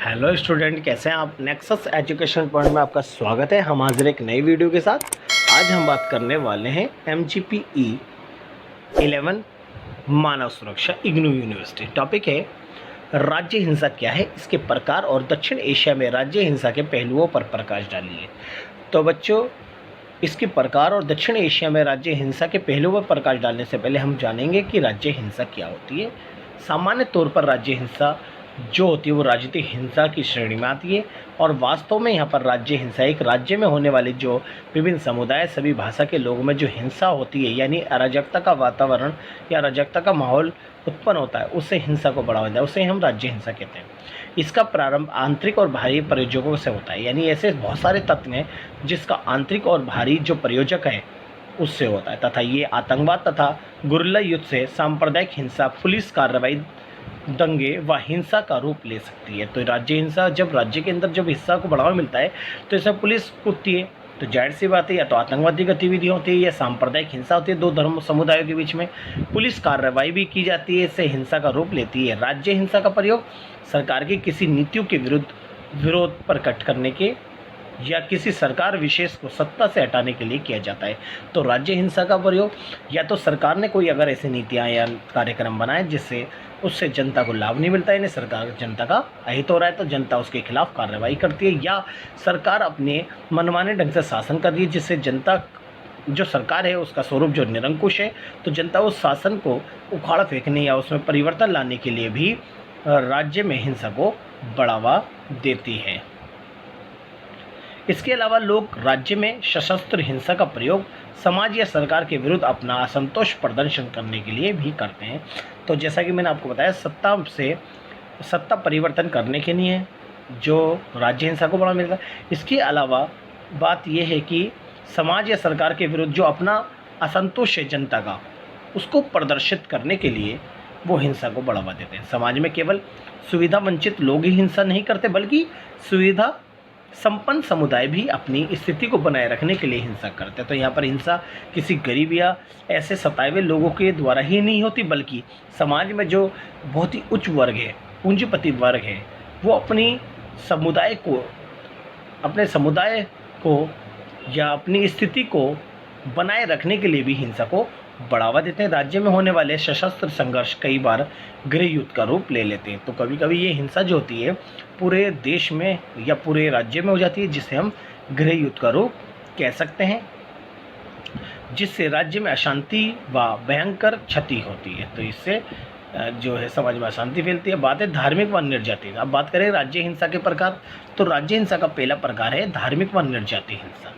Hello student, कैसे हैं आप। नेक्सस एजुकेशन पॉइंट में आपका स्वागत है। हम हाजिर एक नई वीडियो के साथ। आज हम बात करने वाले हैं MGPE 11 मानव सुरक्षा इग्नू यूनिवर्सिटी। टॉपिक है राज्य हिंसा क्या है, इसके प्रकार और दक्षिण एशिया में राज्य हिंसा के पहलुओं पर प्रकाश डालिए। तो बच्चों, इसके प्रकार और दक्षिण एशिया में राज्य हिंसा के पहलुओं पर प्रकाश डालने से पहले हम जानेंगे कि राज्य हिंसा क्या होती है। सामान्य तौर पर राज्य हिंसा जो होती है वो राजनीतिक हिंसा की श्रेणी में आती है और वास्तव में यहाँ पर राज्य हिंसा एक राज्य में होने वाली जो विभिन्न समुदाय सभी भाषा के लोगों में जो हिंसा होती है, यानी अराजकता का वातावरण या अराजकता का माहौल उत्पन्न होता है, उससे हिंसा को बढ़ावा देता है, उसे हम राज्य हिंसा कहते हैं। इसका प्रारंभ आंतरिक और बाहरी प्रयोजकों से होता है, यानी ऐसे बहुत सारे तत्व हैं जिसका आंतरिक और बाहरी जो प्रयोजक है उससे होता है, तथा ये आतंकवाद तथा गुरिल्ला युद्ध से सांप्रदायिक हिंसा, पुलिस कार्रवाई, दंगे व हिंसा का रूप ले सकती है। तो राज्य हिंसा, जब राज्य के अंदर जब हिंसा को बढ़ावा मिलता है तो इसमें पुलिस कूदती है, तो जाहिर सी बात है या तो आतंकवादी गतिविधि होती है या सांप्रदायिक हिंसा होती है। दो धर्म समुदायों के बीच में पुलिस कार्रवाई भी की जाती है, इससे हिंसा का रूप लेती है। राज्य हिंसा का प्रयोग सरकार की किसी नीतियों के विरुद्ध विरोध प्रकट करने के या किसी सरकार विशेष को सत्ता से हटाने के लिए किया जाता है। तो राज्य हिंसा का प्रयोग या तो सरकार ने कोई अगर ऐसी नीतियाँ या कार्यक्रम बनाए जिससे उससे जनता को लाभ नहीं मिलता है, यानी सरकार जनता का अहित हो रहा है, तो जनता उसके खिलाफ कार्रवाई करती है, या सरकार अपने मनमाने ढंग से शासन कर रही है जिससे जनता जो सरकार है उसका स्वरूप जो निरंकुश है, तो जनता उस शासन को उखाड़ फेंकने या उसमें परिवर्तन लाने के लिए भी राज्य में हिंसा को बढ़ावा देती है। इसके अलावा लोग राज्य में सशस्त्र हिंसा का प्रयोग समाज या सरकार के विरुद्ध अपना असंतोष प्रदर्शन करने के लिए भी करते हैं। तो जैसा कि मैंने आपको बताया, सत्ता परिवर्तन करने के लिए जो राज्य हिंसा को बढ़ावा मिलता है। इसके अलावा बात यह है कि समाज या सरकार के विरुद्ध जो अपना असंतोष है जनता का, उसको प्रदर्शित करने के लिए वो हिंसा को बढ़ावा देते हैं। समाज में केवल सुविधा वंचित लोग ही हिंसा नहीं करते, बल्कि सुविधा संपन्न समुदाय भी अपनी स्थिति को बनाए रखने के लिए हिंसा करते हैं। तो यहाँ पर हिंसा किसी गरीब या ऐसे सताए हुए लोगों के द्वारा ही नहीं होती, बल्कि समाज में जो बहुत ही उच्च वर्ग है, पूंजीपति वर्ग है, वो अपने समुदाय को या अपनी स्थिति को बनाए रखने के लिए भी हिंसा को बढ़ावा देते हैं। राज्य में होने वाले सशस्त्र संघर्ष कई बार गृह युद्ध का रूप ले लेते हैं। तो कभी कभी ये हिंसा जो होती है पूरे देश में या पूरे राज्य में हो जाती है, जिसे हम गृह युद्ध का रूप कह सकते हैं, जिससे राज्य में अशांति व भयंकर क्षति होती है। तो इससे जो है समाज में अशांति फैलती है। बात है धार्मिक व निर्जातीय। अब बात करें राज्य हिंसा के प्रकार, तो राज्य हिंसा का पहला प्रकार है धार्मिक व निर्जातीय हिंसा।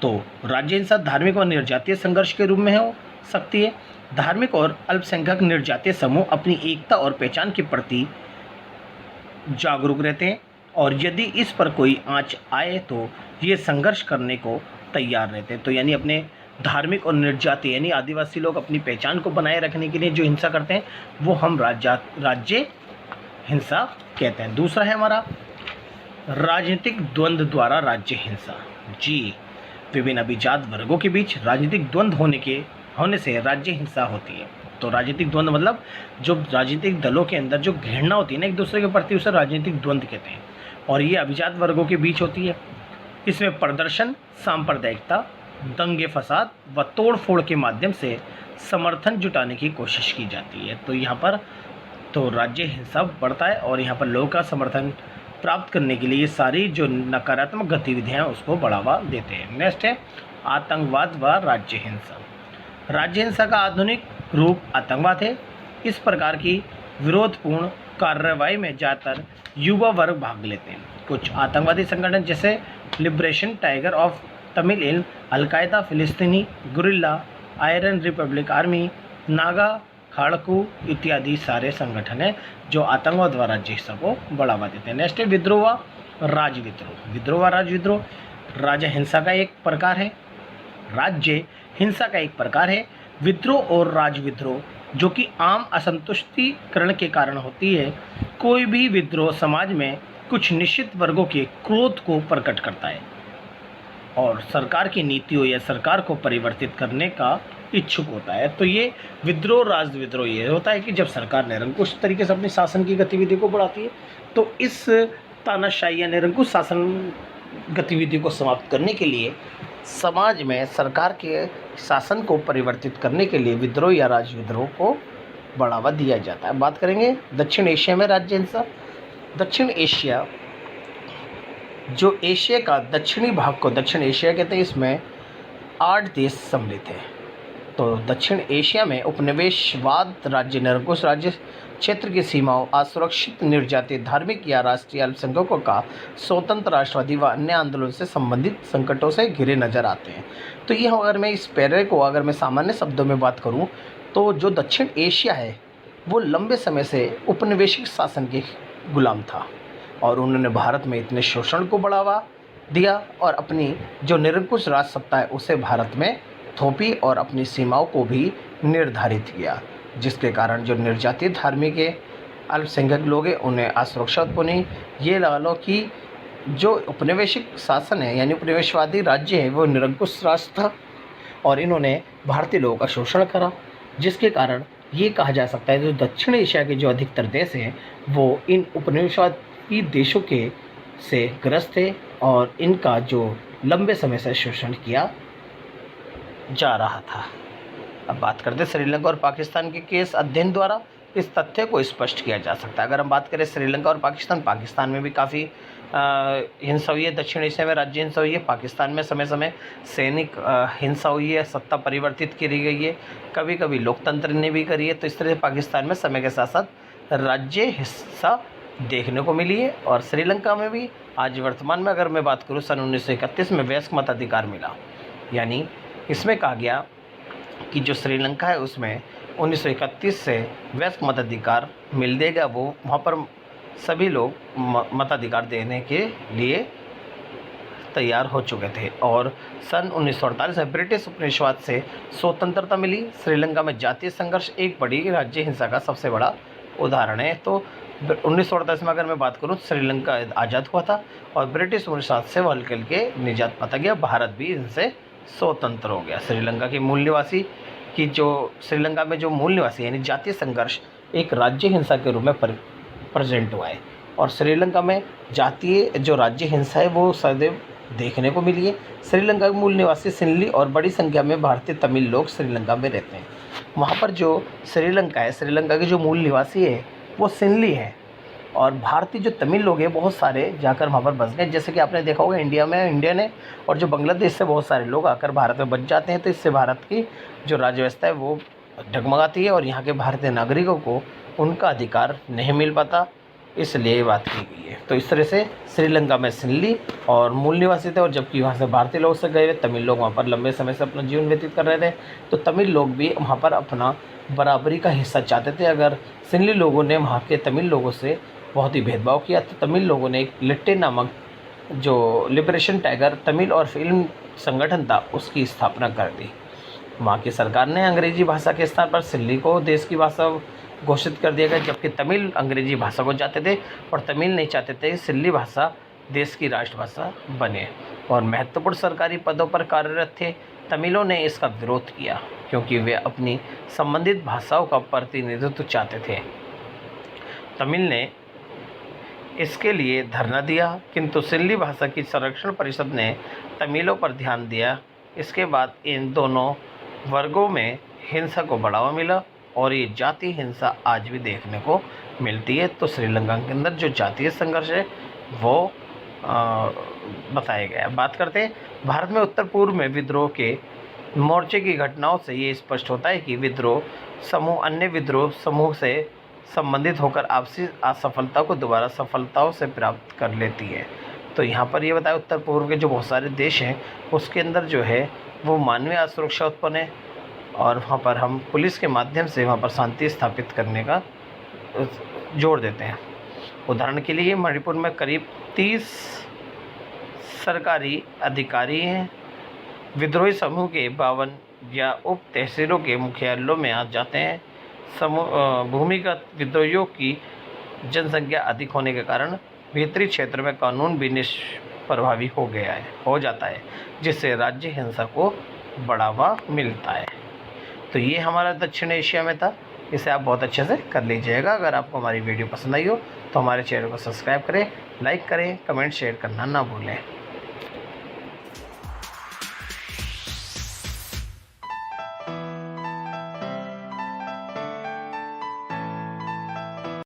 तो राज्य हिंसा धार्मिक व निर्जातीय संघर्ष के रूप में हो सकती है। धार्मिक और अल्पसंख्यक निर्जातीय समूह अपनी एकता और पहचान के प्रति जागरूक रहते हैं, और यदि इस पर कोई आंच आए तो ये संघर्ष करने को तैयार रहते हैं। तो यानी अपने धार्मिक और निर्जातीय यानी आदिवासी लोग अपनी पहचान को बनाए रखने के लिए जो हिंसा करते हैं वो हम राज्य हिंसा कहते हैं। दूसरा है हमारा राजनीतिक द्वंद्व द्वारा राज्य हिंसा। जी, विभिन्न अभिजात वर्गों के बीच राजनीतिक द्वंद्व होने से राज्य हिंसा होती है। तो राजनीतिक द्वंद्व मतलब जो राजनीतिक दलों के अंदर जो घृणा होती है ना एक दूसरे के प्रति, उसे राजनीतिक द्वंद्व कहते हैं, और ये अभिजात वर्गों के बीच होती है। इसमें प्रदर्शन, सांप्रदायिकता, दंगे फसाद व तोड़ फोड़ के माध्यम से समर्थन जुटाने की कोशिश की जाती है। तो यहाँ पर तो राज्य हिंसा बढ़ता है और यहाँ पर लोगों का समर्थन प्राप्त करने के लिए ये सारी जो नकारात्मक गतिविधियाँ उसको बढ़ावा देते हैं। नेक्स्ट है आतंकवाद व राज्य हिंसा। राज्य हिंसा का आधुनिक रूप आतंकवाद है। इस प्रकार की विरोधपूर्ण कार्रवाई में ज़्यादातर युवा वर्ग भाग लेते हैं। कुछ आतंकवादी संगठन जैसे liberation tiger of Tamil Eelam, al Qaeda, फिलिस्तीनी guerrilla, Iron Republic Army, Naga खाड़कू इत्यादि सारे संगठन हैं जो आतंकवाद व राज्य हिंसा को बढ़ावा देते हैं। नेक्स्ट है विद्रोह व राजविद्रोह। विद्रोह व राजविद्रोह राज्य हिंसा का एक प्रकार है। राज्य हिंसा का एक प्रकार है। विद्रोह और राजविद्रोह जो कि आम असंतुष्टिकरण के कारण होती है। कोई भी विद्रोह समाज में कुछ निश्चित वर्गों के क्रोध को प्रकट करता है और सरकार की नीतियों या सरकार को परिवर्तित करने का इच्छुक होता है। तो ये विद्रोह, राजविद्रोह ये होता है कि जब सरकार निरंकुश तरीके से अपने शासन की गतिविधि को बढ़ाती है, तो इस तानाशाही या निरंकुश शासन गतिविधि को समाप्त करने के लिए समाज में सरकार के शासन को परिवर्तित करने के लिए विद्रोह या राज्य विद्रोह को बढ़ावा दिया जाता है। बात करेंगे दक्षिण एशिया में राज्य हिंसा। दक्षिण एशिया, जो एशिया का दक्षिणी भाग को दक्षिण एशिया कहते हैं, इसमें 8 देश सम्मिलित हैं। तो दक्षिण एशिया में उपनिवेशवाद, राज्य, निरंकुश राज्य, क्षेत्र की सीमाओं, असुरक्षित, निर्यातित, धार्मिक या राष्ट्रीय अल्पसंख्यकों का स्वतंत्र राष्ट्रवादी व अन्य आंदोलन से संबंधित संकटों से घिरे नजर आते हैं। तो ये अगर मैं इस पैरे को अगर मैं सामान्य शब्दों में बात करूं तो जो दक्षिण एशिया है वो लंबे समय से उपनिवेशिक शासन के गुलाम था और उन्होंने भारत में इतने शोषण को बढ़ावा दिया और अपनी जो निरंकुश राज सत्ता है उसे भारत में थोपी और अपनी सीमाओं को भी निर्धारित किया, जिसके कारण जो निर्यातित, धार्मिक, अल्पसंख्यक लोग हैं उन्हें असुरक्षा उत्पन्न हुई। ये लगा लो कि जो उपनिवेशिक शासन है यानी उपनिवेशवादी राज्य है वो निरंकुश राज था और इन्होंने भारतीय लोगों का शोषण करा, जिसके कारण ये कहा जा सकता है जो दक्षिण एशिया के जो अधिकतर देश हैं वो इन उपनिवेशवादी देशों के से ग्रस्त थे और इनका जो लंबे समय से शोषण किया जा रहा था। अब बात करते हैं श्रीलंका और पाकिस्तान के केस अध्ययन द्वारा इस तथ्य को स्पष्ट किया जा सकता है। अगर हम बात करें श्रीलंका और पाकिस्तान में भी काफ़ी हिंसा हुई है। दक्षिण एशिया में राज्य हिंसा हुई है। पाकिस्तान में समय समय सैनिक हिंसा हुई है, सत्ता परिवर्तित करी गई है, कभी कभी लोकतंत्र ने भी करी है। तो इस तरह से पाकिस्तान में समय के साथ साथ राज्य हिस्सा देखने को मिली है। और श्रीलंका में भी आज वर्तमान में अगर मैं बात करूँ सन 1931 में वयस्क मताधिकार मिला, यानी इसमें कहा गया कि जो श्रीलंका है उसमें 1931 से वयस्क मताधिकार मिल देगा। वो वहाँ पर सभी लोग मताधिकार देने के लिए तैयार हो चुके थे और सन 1948 में ब्रिटिश उपनिवेशवाद से स्वतंत्रता मिली। श्रीलंका में जातीय संघर्ष एक बड़ी राज्य हिंसा का सबसे बड़ा उदाहरण है। तो 1948 में अगर मैं बात करूं श्रीलंका आज़ाद हुआ था और ब्रिटिश उपनिवेशवाद से वो हल्के हल्के निजात पाता गया, भारत भी इनसे स्वतंत्र हो गया। श्रीलंका के मूल निवासी की जो श्रीलंका में जो मूल निवासी यानी जातीय संघर्ष एक राज्य हिंसा के रूप में प्रेजेंट हुआ है और श्रीलंका में जातीय जो राज्य हिंसा है वो सदैव देखने को मिली है। श्रीलंका के मूल निवासी सिंहली और बड़ी संख्या में भारतीय तमिल लोग श्रीलंका में रहते हैं। वहाँ पर जो श्रीलंका है, श्रीलंका के जो मूल निवासी है वो सिंहली है और भारतीय जो तमिल लोग हैं बहुत सारे जाकर वहाँ पर बस गए। जैसे कि आपने देखा होगा इंडिया में इंडियन है और जो बांग्लादेश से बहुत सारे लोग आकर भारत में बच जाते हैं। तो इससे भारत की जो राज्य व्यवस्था है वो डगमगाती है और यहाँ के भारतीय नागरिकों को उनका अधिकार नहीं मिल पाता, इसलिए ये बात की गई है। तो इस तरह से श्रीलंका में सिंहली और मूल निवासी थे और जबकि वहाँ से भारतीय लोग से गए हुए तमिल लोग वहाँ पर लंबे समय से अपना जीवन व्यतीत कर रहे थे। तो तमिल लोग भी वहाँ पर अपना बराबरी का हिस्सा चाहते थे। अगर सिंहली लोगों ने वहाँ के तमिल लोगों से बहुत ही भेदभाव किया तो तमिल लोगों ने एक लिट्टे नामक जो लिबरेशन टाइगर तमिल और फिल्म संगठन था उसकी स्थापना कर दी। वहाँ की सरकार ने अंग्रेजी भाषा के स्थान पर सिंहली को देश की भाषा घोषित कर दिया गया, जबकि तमिल अंग्रेजी भाषा को चाहते थे और तमिल नहीं चाहते थे कि सिंहली भाषा देश की राष्ट्रभाषा बने। और महत्वपूर्ण सरकारी पदों पर कार्यरत थे तमिलों ने इसका विरोध किया क्योंकि वे अपनी संबंधित भाषाओं का प्रतिनिधित्व चाहते थे। तमिल ने इसके लिए धरना दिया, किंतु सिंहली भाषा की संरक्षण परिषद ने तमिलों पर ध्यान दिया। इसके बाद इन दोनों वर्गों में हिंसा को बढ़ावा मिला और ये जातीय हिंसा आज भी देखने को मिलती है। तो श्रीलंका के अंदर जो जातीय संघर्ष है वो बताया गया। बात करते हैं भारत में उत्तर पूर्व में विद्रोह के मोर्चे की घटनाओं से ये स्पष्ट होता है कि विद्रोह समूह अन्य विद्रोह समूह से संबंधित होकर आपसी असफलता को दोबारा सफलताओं से प्राप्त कर लेती है। तो यहाँ पर ये बताया उत्तर पूर्व के जो बहुत सारे देश हैं उसके अंदर जो है वो मानवीय असुरक्षा उत्पन्न है और वहाँ पर हम पुलिस के माध्यम से वहाँ पर शांति स्थापित करने का जोर देते हैं। उदाहरण के लिए मणिपुर में करीब 30 सरकारी अधिकारी हैं। विद्रोही समूह के 52 या उप तहसीलों के मुख्यालयों में आ जाते हैं। भूमिगत विद्रोहियों की जनसंख्या अधिक होने के कारण भीतरी क्षेत्र में कानून भी निष्प्रभावी हो जाता है, जिससे राज्य हिंसा को बढ़ावा मिलता है। तो ये हमारा दक्षिण एशिया में था, इसे आप बहुत अच्छे से कर लीजिएगा। अगर आपको हमारी वीडियो पसंद आई हो तो हमारे चैनल को सब्सक्राइब करें, लाइक करें, कमेंट शेयर करना ना भूलें।